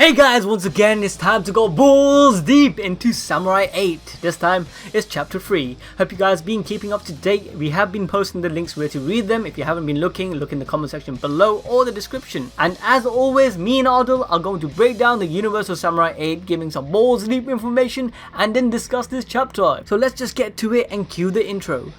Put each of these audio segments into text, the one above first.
Hey guys, once again it's time to go balls deep into Samurai 8. This time it's chapter 3. Hope you guys been keeping up to date. We have been posting the links where to read them. If you haven't been looking, look in the comment section below or the description. And as always, me and Adil are going to break down the universe of Samurai 8, giving some balls deep information and then discuss this chapter. So let's just get to it and cue the intro.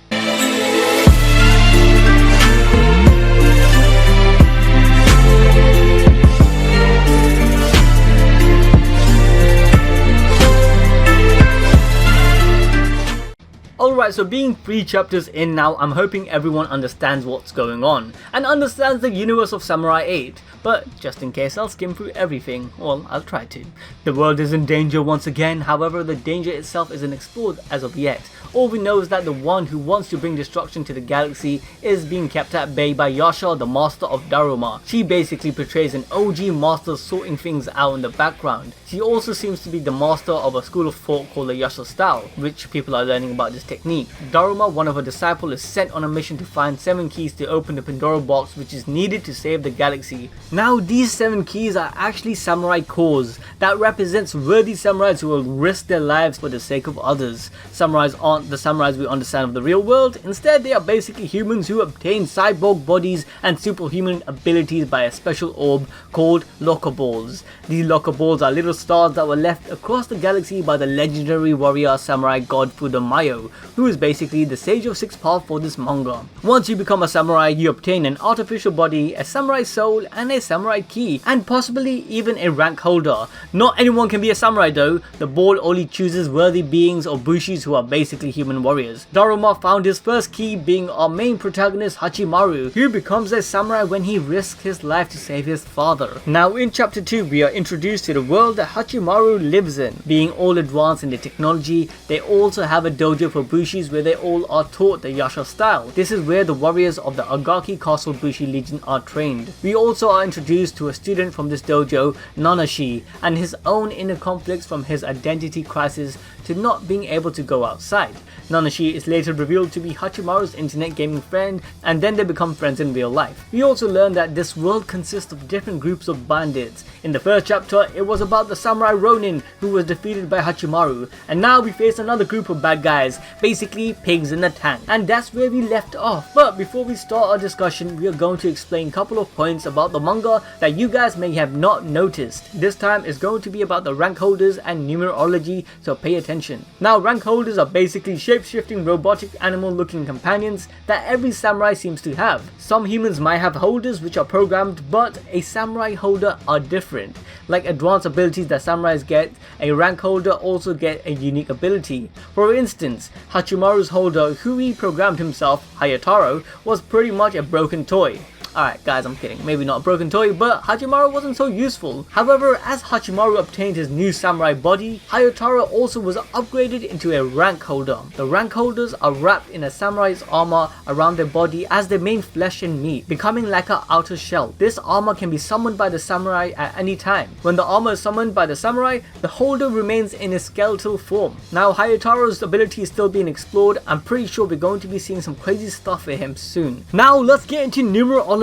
Alright, so being 3 chapters in now, I'm hoping everyone understands what's going on and understands the universe of Samurai 8, but just in case I'll skim through everything. Well, I'll try to. The world is in danger once again, however the danger itself isn't explored as of yet. All we know is that the one who wants to bring destruction to the galaxy is being kept at bay by Yasha, the master of Daruma. She basically portrays an OG master sorting things out in the background. She also seems to be the master of a school of thought called the Yasha style, which people are learning about this technique. Daruma, one of her disciples, is sent on a mission to find 7 keys to open the Pandora box, which is needed to save the galaxy. Now these 7 keys are actually samurai cores that represents worthy samurais who will risk their lives for the sake of others. Samurais aren't the samurais we understand of the real world. Instead, they are basically humans who obtain cyborg bodies and superhuman abilities by a special orb called locker balls. These locker balls are little stars that were left across the galaxy by the legendary warrior samurai god Mayo, who is basically the sage of 6 paths for this manga. Once you become a samurai, you obtain an artificial body, a samurai soul, and a samurai key, and possibly even a rank holder. Not anyone can be a samurai though. The ball only chooses worthy beings or bushis who are basically human warriors. Daruma found his first key, being our main protagonist Hachimaru, who becomes a samurai when he risks his life to save his father. Now in chapter 2 we are introduced to the world that Hachimaru lives in. Being all advanced in the technology, they also have a dojo for bushis where they all are taught the Yasha style. This is where the warriors of the Agaki Castle Bushi Legion are trained. We also are introduced to a student from this dojo, Nanashi, and his own inner conflicts from his identity crisis to not being able to go outside. Nanashi is later revealed to be Hachimaru's internet gaming friend, and then they become friends in real life. We also learn that this world consists of different groups of bandits. In the first chapter, it was about the samurai Ronin who was defeated by Hachimaru, and now we face another group of bad guys, basically pigs in a tank. And that's where we left off. But before we start our discussion, we are going to explain a couple of points about the manga that you guys may have not noticed. This time is going to be about the rank holders and numerology, so pay attention. Now rank holders are basically shape-shifting robotic animal looking companions that every samurai seems to have. Some humans might have holders which are programmed, but a samurai holder are different. Like advanced abilities that samurais get, a rank holder also get a unique ability. For instance, Hachimaru's holder, who he programmed himself, Hayataro, was pretty much a broken toy. Alright guys, I'm kidding, maybe not a broken toy, but Hachimaru wasn't so useful. However, as Hachimaru obtained his new samurai body, Hayataro also was upgraded into a rank holder. The rank holders are wrapped in a samurai's armor around their body as their main flesh and meat, becoming like an outer shell. This armor can be summoned by the samurai at any time. When the armor is summoned by the samurai, the holder remains in a skeletal form. Now Hayataro's ability is still being explored. I'm pretty sure we're going to be seeing some crazy stuff for him soon. Now let's get into numerology.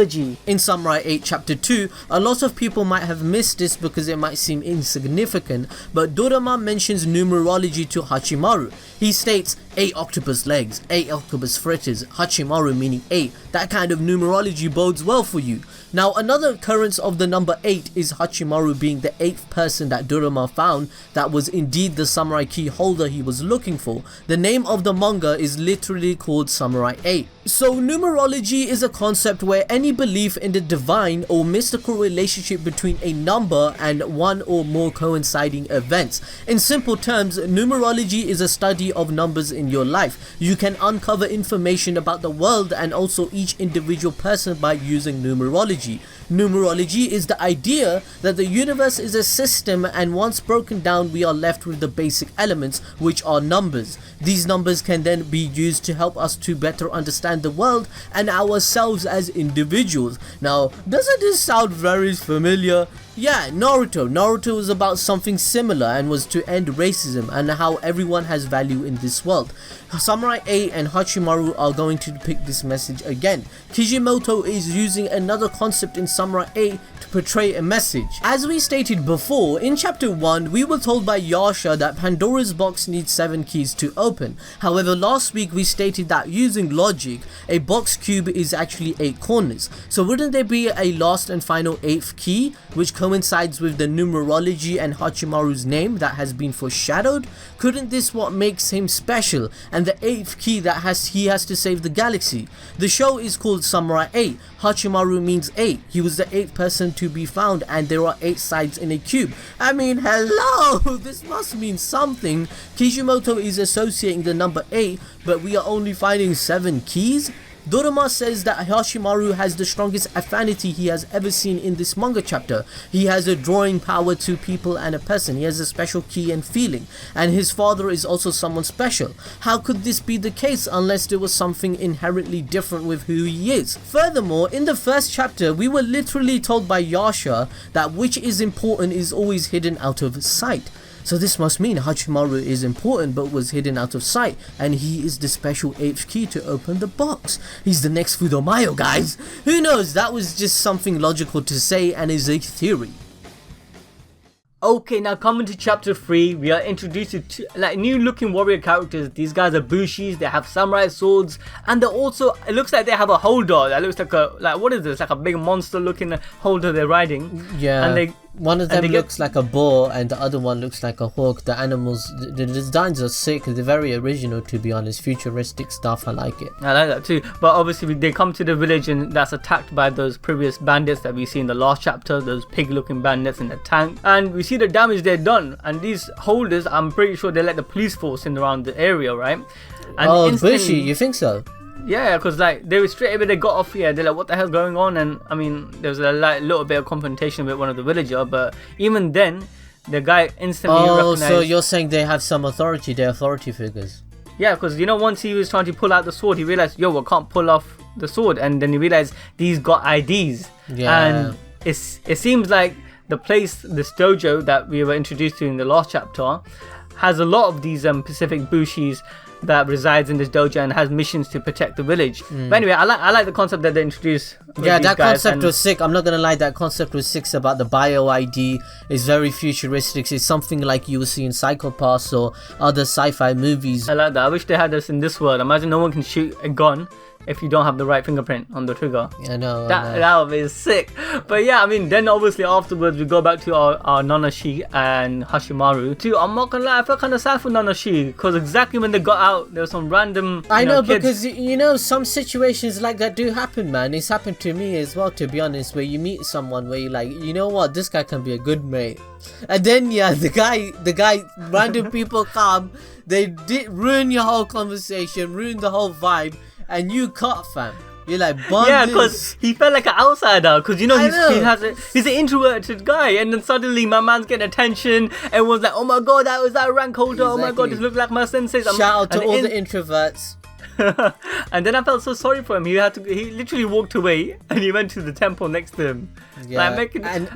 In Samurai 8 chapter 2, a lot of people might have missed this because it might seem insignificant, but Daruma mentions numerology to Hachimaru. He states 8 octopus legs, 8 octopus fritters, Hachimaru meaning 8. That kind of numerology bodes well for you. Now another occurrence of the number 8 is Hachimaru being the 8th person that Daruma found that was indeed the samurai key holder he was looking for. The name of the manga is literally called Samurai 8. So numerology is a concept where any belief in the divine or mystical relationship between a number and one or more coinciding events. In simple terms, numerology is a study of numbers in your life. You can uncover information about the world and also each individual person by using numerology. Numerology is the idea that the universe is a system, and once broken down we are left with the basic elements, which are numbers. These numbers can then be used to help us to better understand the world and ourselves as individuals. Now, doesn't this sound very familiar? Yeah, Naruto. Naruto was about something similar and was to end racism and how everyone has value in this world. Samurai 8 and Hachimaru are going to depict this message again. Kishimoto is using another concept in Samurai 8 to portray a message. As we stated before, in chapter 1 we were told by Yasha that Pandora's box needs 7 keys to open. However, last week we stated that using logic, a box cube is actually 8 corners. So wouldn't there be a last and final 8th key, which coincides with the numerology and Hachimaru's name that has been foreshadowed? Couldn't this what makes him special, and the 8th key that he has to save the galaxy? The show is called Samurai 8. Hachimaru means 8. He was the 8th person to be found, and there are 8 sides in a cube. I mean, hello, this must mean something. Kishimoto is associating the number 8, but we are only finding 7 keys? Daruma says that Hachimaru has the strongest affinity he has ever seen in this manga chapter. He has a drawing power to people and a person. He has a special key and feeling. And his father is also someone special. How could this be the case unless there was something inherently different with who he is? Furthermore, in the first chapter, we were literally told by Yasha that which is important is always hidden out of sight. So this must mean Hachimaru is important but was hidden out of sight, and he is the special 8th key to open the box. He's the next Fudomayo, guys. Who knows, that was just something logical to say and is a theory. Okay, now coming to chapter 3, we are introduced to two, new looking warrior characters. These guys are bushis, they have samurai swords, and they're also, it looks like they have a holder that looks like what is this, like a big monster looking holder they're riding. Yeah. And one of them looks like a boar and the other one looks like a hawk. The animals, the designs are sick. They're very original, to be honest. Futuristic stuff, I like it. I like that too. But obviously they come to the village and that's attacked by those previous bandits that we see in the last chapter. Those pig looking bandits in the tank. And we see the damage they've done. And these holders, I'm pretty sure they let the police force in around the area, right? And Bushi, you think so? Yeah, because they were straight away, they got off here, they're like, what the hell's going on? And I mean, there was a little bit of confrontation with one of the villagers, but even then, the guy instantly recognized... so you're saying they have some authority, they're authority figures. Yeah, because once he was trying to pull out the sword, he realized, yo, I can't pull off the sword, and then he realized these got IDs. Yeah. And it seems like the place, this dojo that we were introduced to in the last chapter, has a lot of these Pacific Bushis that resides in this dojo and has missions to protect the village. But anyway, I like the concept that they introduced. Yeah, that concept was sick. I'm not gonna lie, that concept was sick about the bio ID. It's very futuristic. It's something like you will see in Psycho Pass or other sci-fi movies. I like that. I wish they had this in this world. Imagine no one can shoot a gun if you don't have the right fingerprint on the trigger. I know. That would be sick. But yeah, I mean, then obviously afterwards we go back to our Nanashi and Hachimaru. I'm not gonna lie, I felt kind of sad for Nanashi because exactly when they got out, there was some random. I know, kids. because some situations like that do happen, man. It's happened to me as well, to be honest, where you meet someone where you're like, you know what, this guy can be a good mate, and then the guy, random people come, they did ruin your whole conversation, ruin the whole vibe. And you cut, fam. You're like, yeah, because he felt like an outsider. Because he's an introverted guy, and then suddenly my man's getting attention. Everyone's like, oh my god, that was that rank holder. Exactly. Oh my god, this looks like my sensei. Shout out to all the introverts. And then I felt so sorry for him. He literally walked away and he went to the temple next to him. Yeah,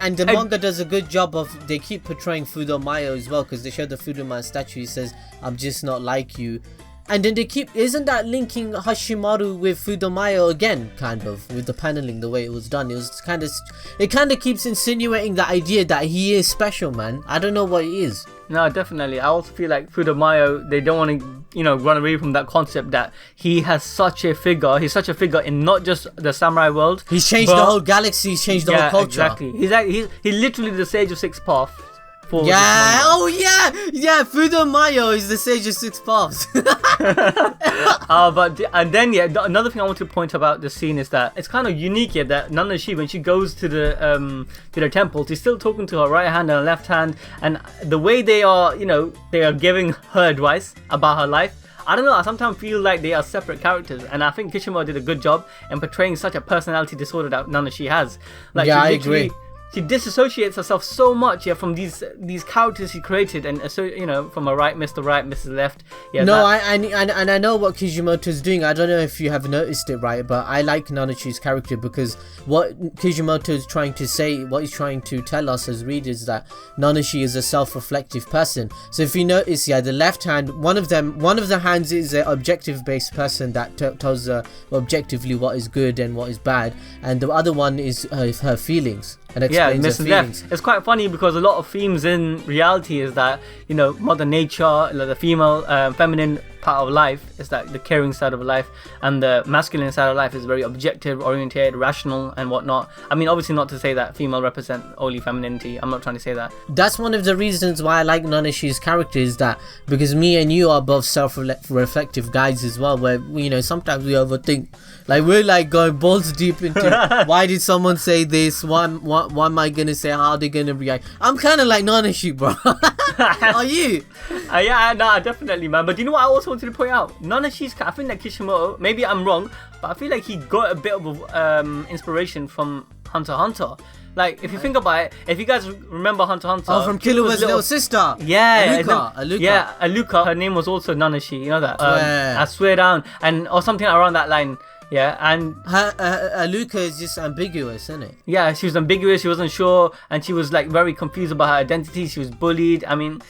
and the manga does a good job of, they keep portraying Fudomayo as well, because they show the Fudomayo statue. He says, I'm just not like you. And then isn't that linking Hachimaru with Fudomayo again, kind of, with the paneling, the way it was done? It kind of keeps insinuating the idea that he is special, man. I don't know what he is. No, definitely. I also feel like Fudomayo, they don't want to, run away from that concept that he has such a figure. He's such a figure in not just the samurai world. He's changed the whole galaxy. He's changed the whole culture. Exactly. He's literally the sage of six paths. Yeah, Fudomayo is the sage of six paths. Another thing I want to point about this scene is that it's kind of unique here that Nanashi, when she goes to the temple, she's still talking to her right hand and her left hand, and the way they are giving her advice about her life. I don't know, I sometimes feel like they are separate characters, and I think Kishimoto did a good job in portraying such a personality disorder that Nanashi has. I agree. she disassociates herself so much from these characters she created, and so from a right, Mr. Right, Mrs. Left. Yeah. No, I know what Kishimoto's doing. I don't know if you have noticed it, right? But I like Nanashi's character because what Kishimoto is trying to say, what he's trying to tell us as readers, that Nanashi is a self-reflective person. So if you notice, the left hand, one of the hands is an objective-based person that tells objectively what is good and what is bad, and the other one is her feelings. And explains her feelings. It's quite funny because a lot of themes in reality is that Mother Nature, the female, feminine part of life is that the caring side of life, and the masculine side of life is very objective, oriented, rational, and whatnot. I mean, obviously not to say that female represent only femininity. I'm not trying to say that. That's one of the reasons why I like Nanashi's character, is that because me and you are both self-reflective guys as well, where sometimes we overthink. Like, we're like going balls deep into why did someone say this? What am I gonna say? How are they gonna react? I'm kind of like Nanashi, bro. Are you? Yeah, nah, definitely, man. But do you know what I also wanted to point out? Nanashi's, I think that Kishimoto, maybe I'm wrong, but I feel like he got a bit of inspiration from Hunter x Hunter. Like, if you think about it, if you guys remember Hunter x Hunter... Oh, from Killua's little sister. Yeah. Aluka. Yeah, Aluka. Her name was also Nanashi, you know that? I swear down. Or something around that line. Yeah, and... Aluka is just ambiguous, isn't it? Yeah, she was ambiguous, she wasn't sure, and she was like very confused about her identity. She was bullied. I mean...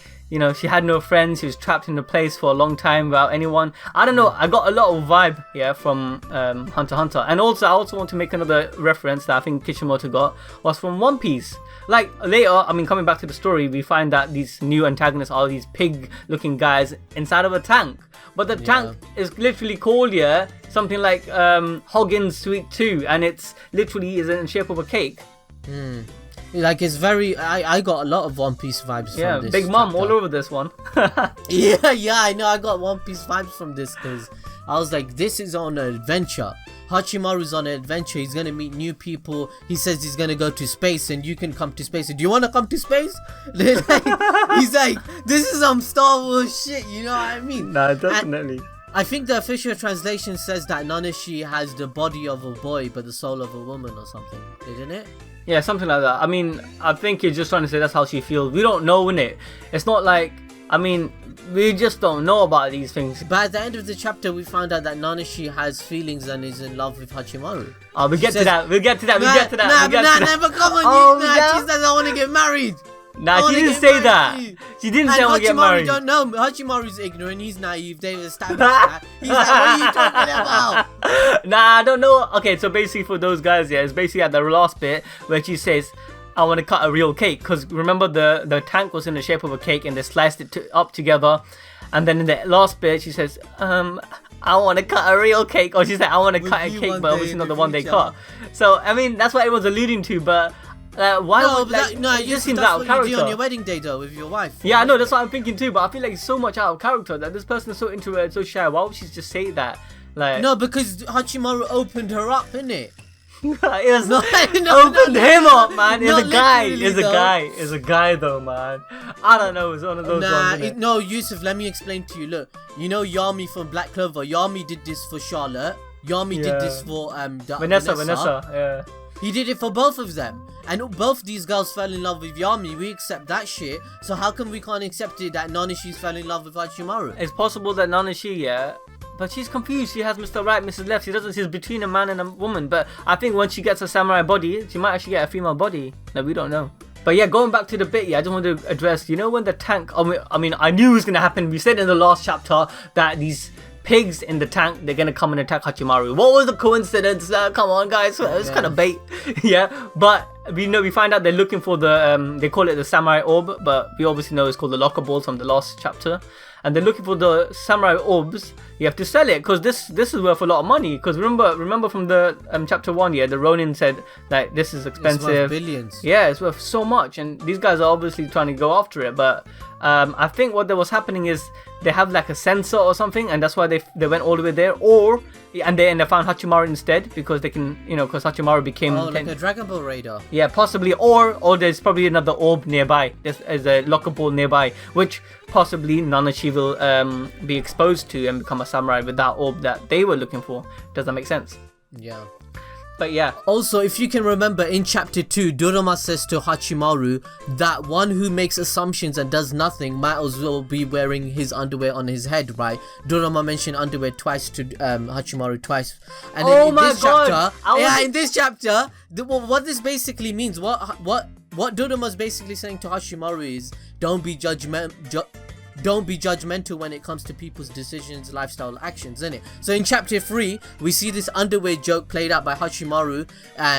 she had no friends. She was trapped in a place for a long time without anyone. I don't know. I got a lot of vibe, from Hunter x Hunter. And also, I also want to make another reference that I think Kishimoto got was from One Piece. Like, later, I mean, coming back to the story, we find that these new antagonists are these pig-looking guys inside of a tank. But the tank is literally called, something like Hoggin's Sweet 2. And it's literally is in the shape of a cake. Like, it's very... I got a lot of One Piece vibes from this. Big Mom all over this one. yeah, I know. I got One Piece vibes from this because I was like, this is on an adventure. Hachimaru's on an adventure. He's going to meet new people. He says he's going to go to space and you can come to space. Do you want to come to space? He's like, this is some Star Wars shit. You know what I mean? Nah, definitely. And I think the official translation says that Nanashi has the body of a boy but the soul of a woman or something. Isn't it? Yeah, something like that. I mean, I think you're just trying to say that's how she feels. We don't know, innit? It's not like... I mean, we just don't know about these things. But at the end of the chapter, we found out that Nanashi has feelings and is in love with Hachimaru. Oh, we'll get to that. Never come on. She says I want to get married. Nah, she didn't say that. She didn't say I want to get married. Don't know. Hachimaru's ignorant. He's naive. They established that. He's like, what are you talking about? Nah, I don't know. Okay, so basically for those guys, it's basically at the last bit where she says, I want to cut a real cake. Because remember, the tank was in the shape of a cake and they sliced it up together. And then in the last bit, she says, I want to cut a real cake. Or she said, I want to cut a cake, but obviously not the one they cut. So, I mean, that's what it was alluding to, but... it just seems out of character. You do on your wedding day though with your wife. Yeah, I know, that's what I'm thinking too, but I feel like it's so much out of character that this person is so introverted, so shy. Why would she just say that? Like, no, because Hachimaru opened her up, innit? It was opened him up, man. It's a guy though, man. I don't know, it's one of those ones. No, Yusuf, let me explain to you. Look, you know Yami from Black Clover. Yami did this for Charlotte. Yami did this for Vanessa, yeah. He did it for both of them. And both these girls fell in love with Yami. We accept that shit. So how come we can't accept it that Nanashi's fell in love with Hachimaru? It's possible that Nanashi, but she's confused. She has Mr. Right, Mrs. Left. She's between a man and a woman. But I think once she gets a samurai body, she might actually get a female body. No, we don't know. But yeah, going back to the bit, I just want to address, when the tank... I mean, I knew it was going to happen. We said in the last chapter that these... pigs in the tank, they're gonna come and attack Hachimaru. What was the coincidence? Come on, guys, it's kind of bait. But we find out they're looking for the they call it the samurai orb, but we obviously know it's called the locker ball from the last chapter. And they're looking for the samurai orbs. You have to sell it because this is worth a lot of money. Because remember from the chapter 1, the Ronin said like this is expensive. It's worth billions. Yeah, it's worth so much, and these guys are obviously trying to go after it. But I think what was happening is they have like a sensor or something, and that's why they went all the way there. And they found Hachimaru instead because they can, because Hachimaru became like a Dragon Ball radar. Yeah, possibly, or there's probably another orb nearby. There's a locker ball nearby, which possibly Nanashi will be exposed to and become a samurai with that orb that they were looking for. Does that make sense? Yeah. But yeah. Also, if you can remember, in chapter 2, Daruma says to Hachimaru that one who makes assumptions and does nothing might as well be wearing his underwear on his head, right? Daruma mentioned underwear twice to Hachimaru twice. And in this chapter, what this basically means, what Daruma's basically saying to Hachimaru is, don't be judgmental when it comes to people's decisions, lifestyle, actions, innit? So in chapter 3, we see this underwear joke played out by Hachimaru.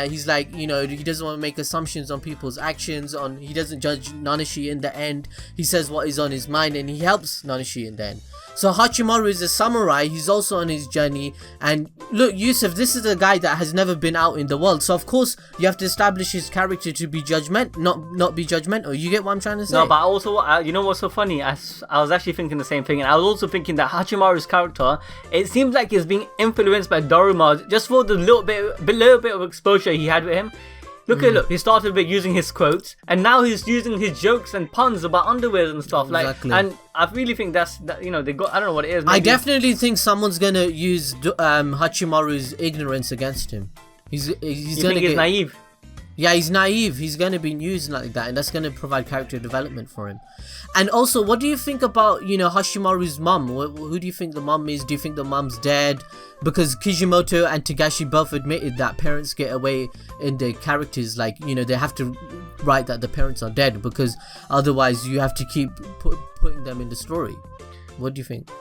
He's like, he doesn't want to make assumptions on people's actions. He doesn't judge Nanashi in the end. He says what is on his mind, and he helps Nanashi in the end. So Hachimaru is a samurai. He's also on his journey. And look, Yusuf, this is a guy that has never been out in the world. So of course you have to establish his character to be not be judgmental. You get what I'm trying to say? No, but also, you know what's so funny? I was actually thinking the same thing, and I was also thinking that Hachimaru's character, it seems like he's being influenced by Daruma just for the little bit of exposure he had with him. Look, he started with using his quotes, and now he's using his jokes and puns about underwear and stuff. Exactly. And I really think they got, I don't know what it is. Maybe. I definitely think someone's gonna use Hachimaru's ignorance against him. He's naive? Yeah, he's naive. He's going to be used like that, and that's going to provide character development for him. And also, what do you think about, Hachimaru's mum? Who do you think the mum is? Do you think the mum's dead? Because Kishimoto and Togashi both admitted that parents get away in their characters. Like, they have to write that the parents are dead, because otherwise you have to keep putting them in the story. What do you think?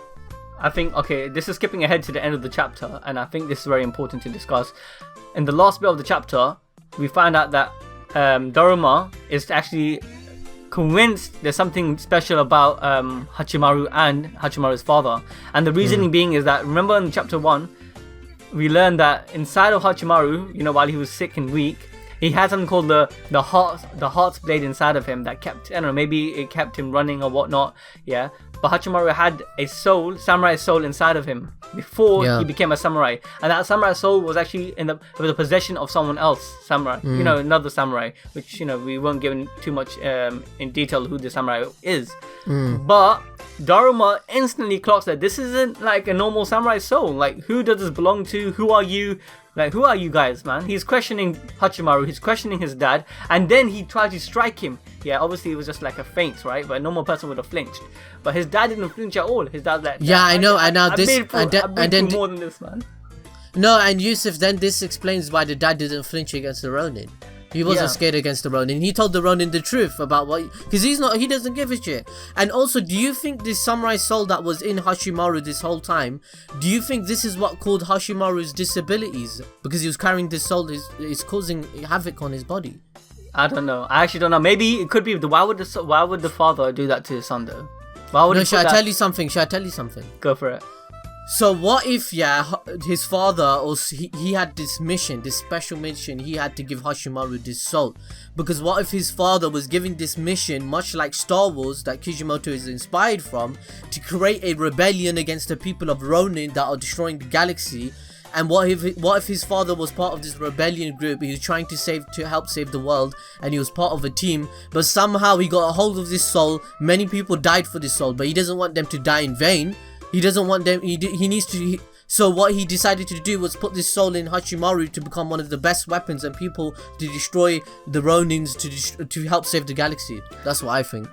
I think, okay, this is skipping ahead to the end of the chapter, and I think this is very important to discuss. In the last bit of the chapter, we find out that Daruma is actually convinced there's something special about Hachimaru and Hachimaru's father. And the reasoning being is that, remember in chapter 1, we learned that inside of Hachimaru, while he was sick and weak, he had something called the heart's blade inside of him that kept, I don't know, maybe it kept him running or whatnot, yeah. But Hachimaru had a soul, samurai soul inside of him before he became a samurai. And that samurai soul was actually in the possession of someone else, samurai, another samurai, which, we won't give too much in detail who the samurai is. But Daruma instantly clocks that this isn't like a normal samurai soul. Like, who does this belong to? Who are you? Like, who are you guys, man? He's questioning Hachimaru, he's questioning his dad, and then he tried to strike him. Yeah, obviously it was just like a feint, right? But a normal person would have flinched. But his dad didn't flinch at all. His dad's like, yeah, I know, I and then more than this, man. No, and Yusuf, then this explains why the dad didn't flinch against the Ronin. He wasn't scared against the Ronin. He told the Ronin the truth about because he doesn't give a shit. And also, do you think this samurai soul that was in Hachimaru this whole time, do you think this is what caused Hashimaru's disabilities? Because he was carrying this soul is causing havoc on his body. I don't know. I actually don't know. Maybe it could be why would the father do that to his son though? Why would Shall I tell you something? Go for it. So what if, his father, he had this mission, this special mission, he had to give Hachimaru this soul. Because what if his father was giving this mission, much like Star Wars, that Kishimoto is inspired from, to create a rebellion against the people of Ronin that are destroying the galaxy? And what if his father was part of this rebellion group? He was trying to help save the world, and he was part of a team, but somehow he got a hold of this soul. Many people died for this soul, but he doesn't want them to die in vain. He doesn't want them. He needs to. So what he decided to do was put this soul in Hachimaru to become one of the best weapons and people to destroy the Ronins to help save the galaxy. That's what I think.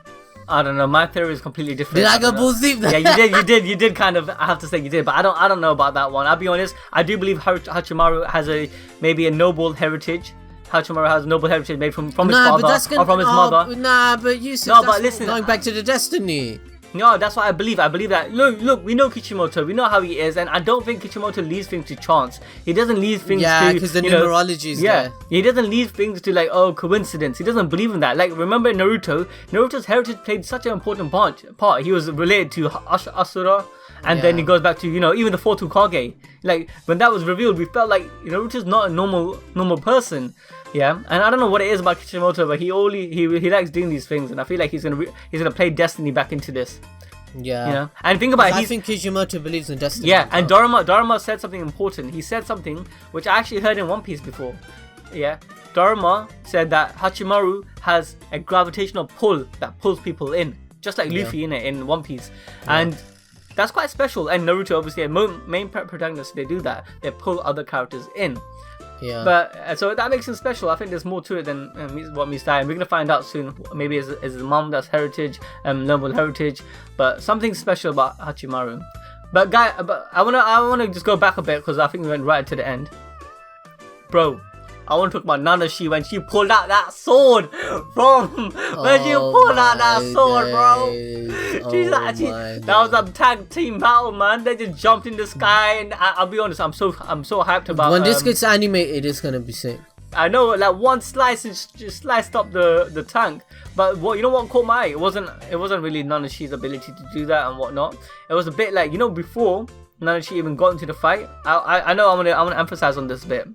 I don't know. My theory is completely different. Did I go balls deep there? Yeah, you did kind of. I have to say you did, but I don't know about that one. I'll be honest. I do believe Hachimaru has maybe a noble heritage. Hachimaru has a noble heritage made from his father or from his mother. Nah, but you said but listen, going back to the destiny. No, that's what I believe. I believe that, look, we know Kishimoto, we know how he is, and I don't think Kishimoto leads things to chance. He doesn't lead things to... Yeah, because the numerology is there. He doesn't lead things to, coincidence. He doesn't believe in that. Like, remember in Naruto's heritage played such an important part. He was related to Asura, and then he goes back to, even the fourth Hokage. Like, when that was revealed, we felt like Naruto's not a normal person. Yeah, and I don't know what it is about Kishimoto, but he likes doing these things, and I feel like he's gonna play destiny back into this. Yeah, and think about it. I think Kishimoto believes in destiny. Yeah, and Daruma said something important. He said something which I actually heard in One Piece before. Yeah, Daruma said that Hachimaru has a gravitational pull that pulls people in, just like Luffy in One Piece, and that's quite special. And Naruto, obviously, main protagonists, they do that. They pull other characters in. Yeah. But so that makes him special. I think there's more to it than what meets the eye. And we're gonna find out soon. Maybe it's his mom that's heritage, noble heritage, but something special about Hachimaru. But I wanna just go back a bit because I think we went right to the end, bro. I want to talk about Nanashi when she pulled out that sword bro. That was a tag team battle, man. They just jumped in the sky, and I'll be honest, I'm so hyped about. When this gets animated, it's gonna be sick. I know, like one slice just sliced up the tank, but what caught my eye? It wasn't really Nanashi's ability to do that and whatnot. It was a bit like before Nanashi even got into the fight. I know I'm gonna emphasize on this bit.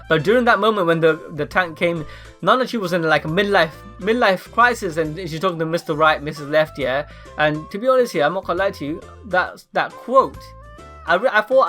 But during that moment when the tank came, Nanashi was in like a midlife crisis, and she's talking to Mr. Right, Mrs. Left, yeah. And to be honest here, I'm not gonna lie to you, that quote, I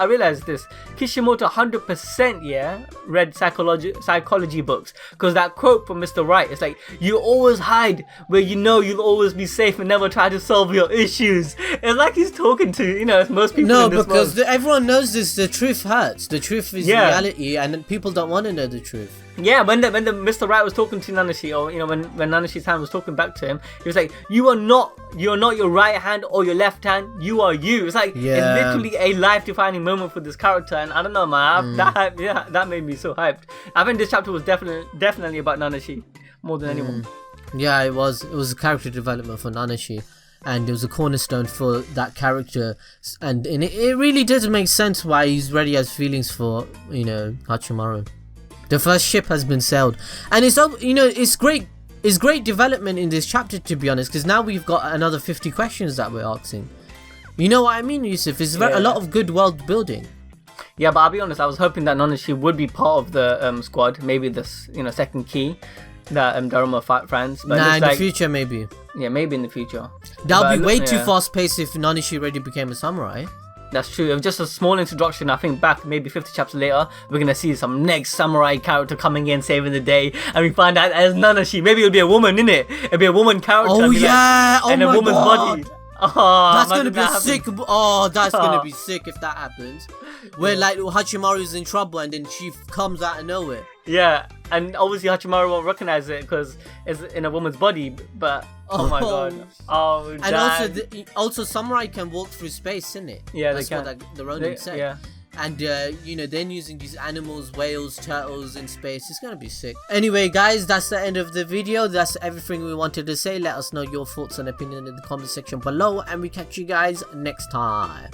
realized this. Kishimoto 100% read psychology books, because that quote from Mr. Right is like, you always hide where you know you'll always be safe and never try to solve your issues. It's like he's talking to most people. No, in this because world. Everyone knows this. The truth hurts. The truth is reality, and people don't want to know the truth. Yeah, when the Mr. Right was talking to Nanashi, or when Nanashi's hand was talking back to him, he was like, "You are not your right hand or your left hand. You are you." It's like it's literally a life-defining moment for this character, and I don't know, man. That made me so hyped. I think this chapter was definitely about Nanashi more than anyone. Yeah, it was. It was a character development for Nanashi, and it was a cornerstone for that character, and it really does make sense why he's already has feelings for Hachimaru. The first ship has been sailed, and it's great. It's great development in this chapter, to be honest, because now we've got another 50 questions that we're asking. You know what I mean, Yusuf? It's a lot of good world building. Yeah, but I'll be honest, I was hoping that Nanashi would be part of the squad. Maybe this second key that Daruma finds. But in the future, maybe. Yeah, maybe in the future. That'll be way too fast paced if Nanashi already became a samurai. That's true. It was just a small introduction. I think back maybe 50 chapters later, we're gonna see some next samurai character coming in, saving the day, and we find out as Nanashi. Maybe it'll be a woman, innit? It'll be a woman character. Oh yeah! And a woman's body. Oh, that's gonna be sick. Oh, that's gonna be sick if that happens. Where like Hachimaru's in trouble and then she comes out of nowhere. Yeah, and obviously Hachimaru won't recognize it because it's in a woman's body. But oh my god! Oh, and damn. also samurai can walk through space, isn't it? Yeah, that's they can. what the Ronin said. Yeah. And then using these animals, whales, turtles in space, it's gonna be sick. Anyway, guys, that's the end of the video. That's everything we wanted to say. Let us know your thoughts and opinion in the comment section below, and we catch you guys next time.